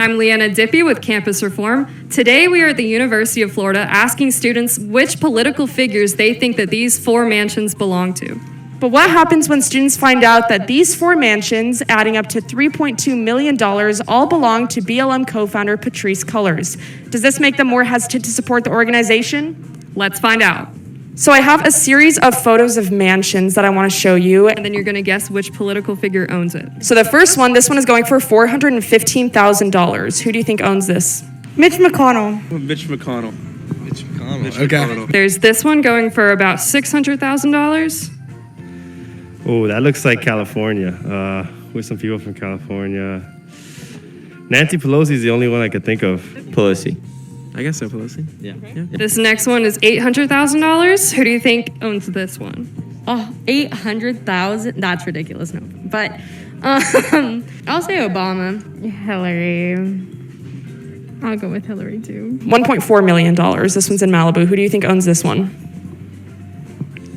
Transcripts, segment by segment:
I'm Leanna Dippy with Campus Reform. Today we are at the University of Florida asking students which political figures they think that these 4 mansions belong to. But what happens when students find out that these 4 mansions, adding up to $3.2 million, all belong to BLM co-founder Patrisse Cullors? Does this make them more hesitant to support the organization? Let's find out. So I have a series of photos of mansions that I want to show you. And then you're going to guess which political figure owns it. So the first one, this one is going for $415,000. Who do you think owns this? Mitch McConnell. Mitch McConnell. Okay. There's this one going for about $600,000. Oh, that looks like California. With some people from California. Nancy Pelosi is the only one I could think of. Pelosi. I guess so, Pelosi. Yeah. This next one is $800,000. Who do you think owns this one? Oh, 800,000? That's ridiculous. No, but I'll say Obama. Hillary. I'll go with Hillary too. $1.4 million. This one's in Malibu. Who do you think owns this one?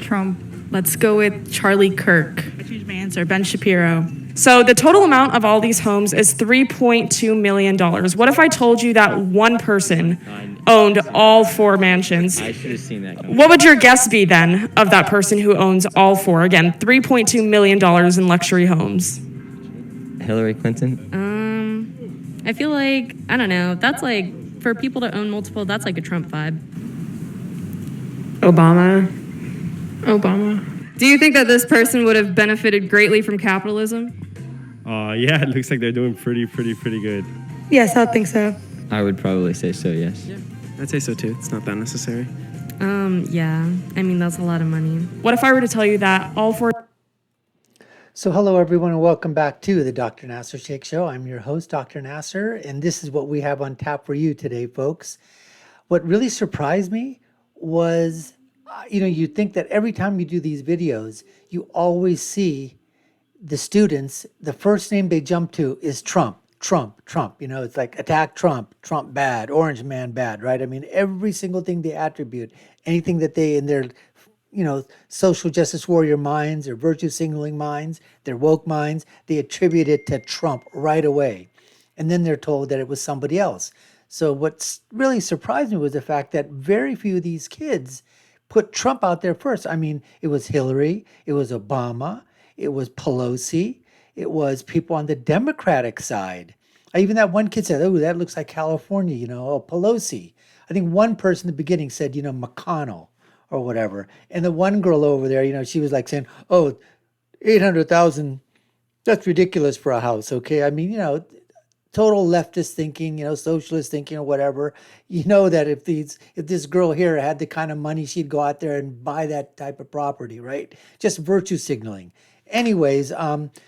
Trump. Let's go with Charlie Kirk. I changed my answer. Ben Shapiro. So the total amount of all these homes is $3.2 million. What if I told you that one person owned all 4 mansions? I should have seen that coming. What would your guess be then of that person who owns all 4? Again, $3.2 million in luxury homes. Hillary Clinton? I feel like, I don't know, that's like, for people to own multiple, that's like a Trump vibe. Obama. Do you think that this person would have benefited greatly from capitalism? Yeah, it looks like they're doing pretty good. Yes, I think so. I would probably say so, yes. Yeah, I'd say so too. It's not that necessary. Yeah. I mean, that's a lot of money. What if I were to tell you that all 4... So hello everyone and welcome back to the Dr. Nasir Shaikh Show. I'm your host, Dr. Nasir, and this is what we have on tap for you today, folks. What really surprised me was, you think that every time you do these videos, you always see the students, the first name they jump to is Trump. It's like attack Trump bad, orange man bad, right? I mean, every single thing they attribute, anything that they in their social justice warrior minds, their virtue signaling minds, their woke minds, they attribute it to Trump right away. And then they're told that it was somebody else. So what's really surprised me was the fact that very few of these kids put Trump out there first. I mean, it was Hillary, it was Obama, it was Pelosi, it was people on the Democratic side. Even that one kid said, oh, that looks like California, Pelosi. I think one person in the beginning said, McConnell or whatever. And the one girl over there, she was like saying, oh, 800,000, that's ridiculous for a house, okay? I mean, total leftist thinking, socialist thinking or whatever. You know that if this girl here had the kind of money, she'd go out there and buy that type of property, right? Just virtue signaling. Anyways,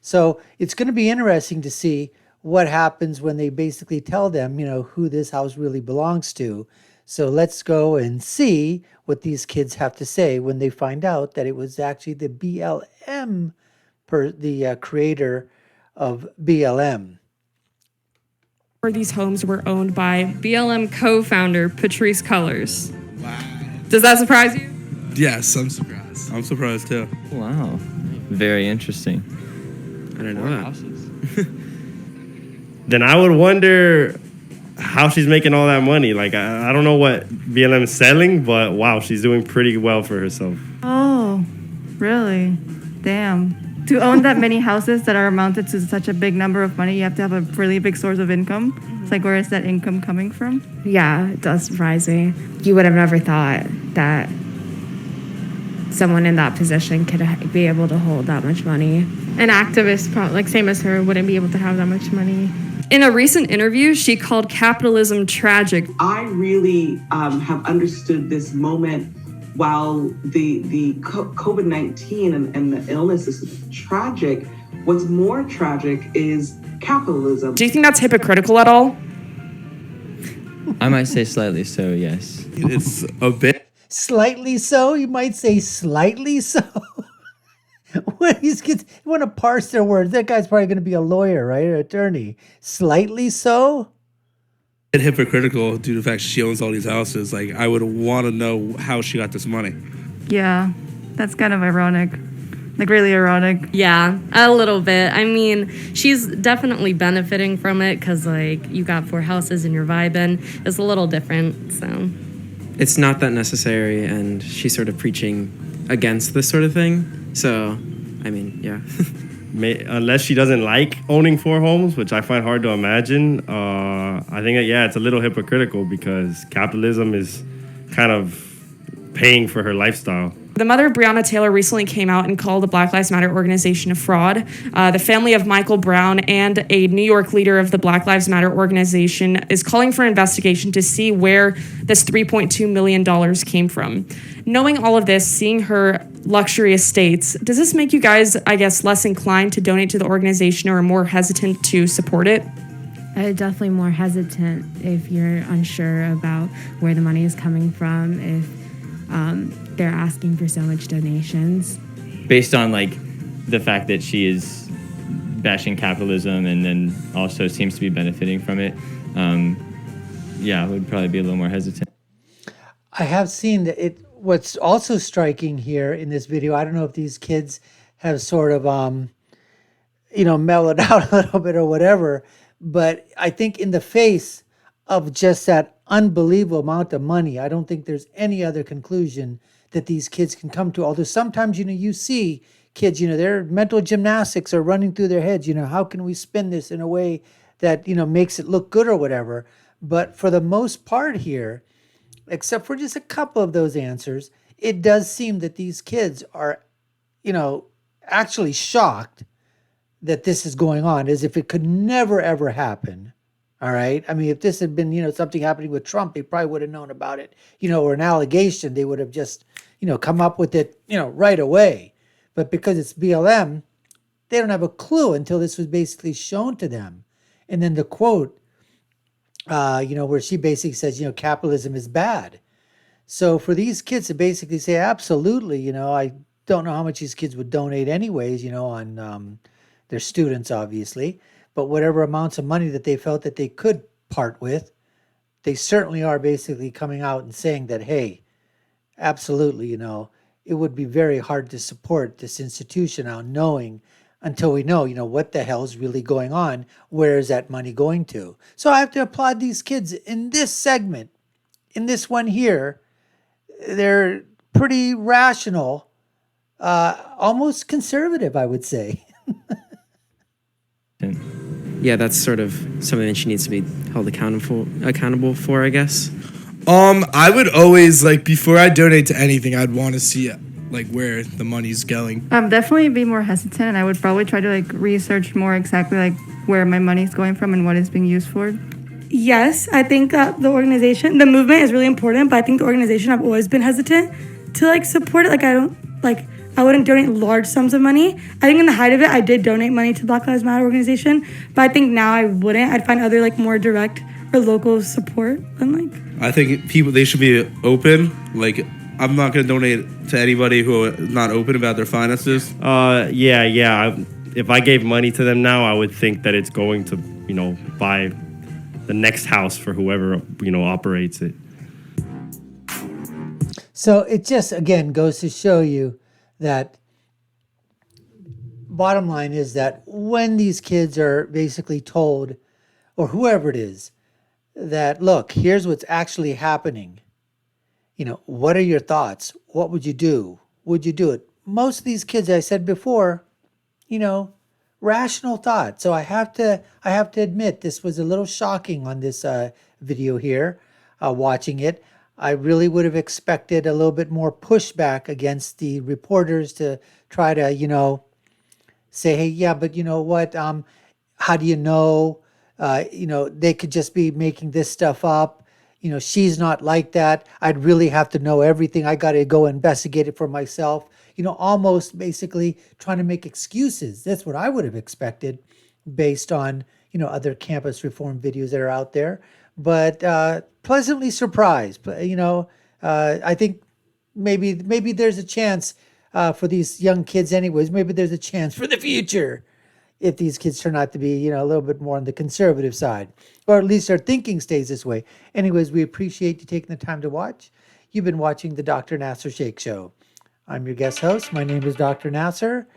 so it's going to be interesting to see what happens when they basically tell them, who this house really belongs to. So let's go and see what these kids have to say when they find out that it was actually the BLM, the creator of BLM. These homes were owned by BLM co-founder Patrisse Cullors. Wow. Does that surprise you? Yes, I'm surprised. I'm surprised too. Wow. Very interesting. I didn't know that. Then I would wonder how she's making all that money. Like, I don't know what BLM is selling, but wow, she's doing pretty well for herself. Oh, really? Damn. To own that many houses that are amounted to such a big number of money, you have to have a really big source of income. It's like, where is that income coming from? Yeah, it does surprise me. You would have never thought that someone in that position could be able to hold that much money. An activist, like same as her, wouldn't be able to have that much money. In a recent interview, she called capitalism tragic. I really have understood this moment while the COVID-19 and the illness is tragic. What's more tragic is capitalism. Do you think that's hypocritical at all? I might say slightly so, yes. It's a bit. Slightly so? You might say slightly so? When you want to parse their words, that guy's probably going to be a lawyer, right? An attorney. Slightly so? Hypocritical due to the fact she owns all these houses. Like, I would want to know how she got this money. Yeah, that's kind of ironic. Like really erotic. Yeah, a little bit. I mean, she's definitely benefiting from it because, like, you got 4 houses and you're vibing. It's a little different, so. It's not that necessary, and she's sort of preaching against this sort of thing. So, I mean, yeah. Unless she doesn't like owning 4 homes, which I find hard to imagine, I think that, yeah, it's a little hypocritical because capitalism is kind of paying for her lifestyle. The mother of Breonna Taylor recently came out and called the Black Lives Matter organization a fraud. The family of Michael Brown and a New York leader of the Black Lives Matter organization is calling for an investigation to see where this $3.2 million came from. Knowing all of this, seeing her luxury estates, does this make you guys, I guess, less inclined to donate to the organization or more hesitant to support it? Definitely more hesitant if you're unsure about where the money is coming from, if they're asking for so much donations. Based on like the fact that she is bashing capitalism and then also seems to be benefiting from it, yeah, I would probably be a little more hesitant. I have seen that it. What's also striking here in this video, I don't know if these kids have sort of, mellowed out a little bit or whatever, but I think in the face of just that unbelievable amount of money, I don't think there's any other conclusion that these kids can come to. Although sometimes, you see kids, their mental gymnastics are running through their heads, how can we spin this in a way that, makes it look good or whatever. But for the most part here, except for just a couple of those answers, it does seem that these kids are, actually shocked that this is going on, as if it could never, ever happen. All right. I mean, if this had been, something happening with Trump, they probably would have known about it, or an allegation, they would have just, come up with it, right away. But because it's BLM, they don't have a clue until this was basically shown to them. And then the quote, where she basically says, capitalism is bad. So for these kids to basically say, absolutely, I don't know how much these kids would donate anyways, on their students, obviously, but whatever amounts of money that they felt that they could part with, they certainly are basically coming out and saying that, hey, absolutely, it would be very hard to support this institution now, knowing until we know, what the hell is really going on. Where is that money going to? So I have to applaud these kids in this segment, in this one here. They're pretty rational, almost conservative, I would say. Yeah, that's sort of something that she needs to be held accountable for, I guess. I would always, before I donate to anything, I'd want to see where the money's going. Definitely be more hesitant, and I would probably try to research more exactly where my money's going from and what it's being used for. Yes, I think the movement is really important, but I think the organization, I've always been hesitant to support it. I wouldn't donate large sums of money. I think in the height of it, I did donate money to the Black Lives Matter organization, but I think now I wouldn't. I'd find other more direct or local support. And I think they should be open. I'm not going to donate to anybody who is not open about their finances. Yeah. If I gave money to them now, I would think that it's going to, buy the next house for whoever, operates it. So it just, again, goes to show you that bottom line is that when these kids are basically told, or whoever it is, that, look, here's what's actually happening. What are your thoughts? What would you do? Would you do it? Most of these kids, I said before, rational thought. So I have to admit, this was a little shocking on this video here, watching it. I really would have expected a little bit more pushback against the reporters to try to, say, hey, yeah, but you know what? How do you know? They could just be making this stuff up. She's not like that. I'd really have to know everything. I got to go investigate it for myself. Almost basically trying to make excuses. That's what I would have expected based on, other campus reform videos that are out there. But pleasantly surprised. But, I think maybe there's a chance for these young kids anyways. Maybe there's a chance for the future if these kids turn out to be, a little bit more on the conservative side, or at least their thinking stays this way. Anyways, we appreciate you taking the time to watch. You've been watching the Dr. Nasir Shaikh Show. I'm your guest host. My name is Dr. Nasir.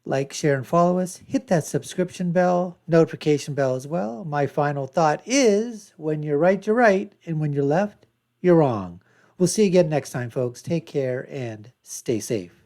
Like, share, and follow us. Hit that subscription bell, notification bell as well. My final thought is, when you're right, you're right, and when you're left, you're wrong. We'll see you again next time, folks. Take care and stay safe.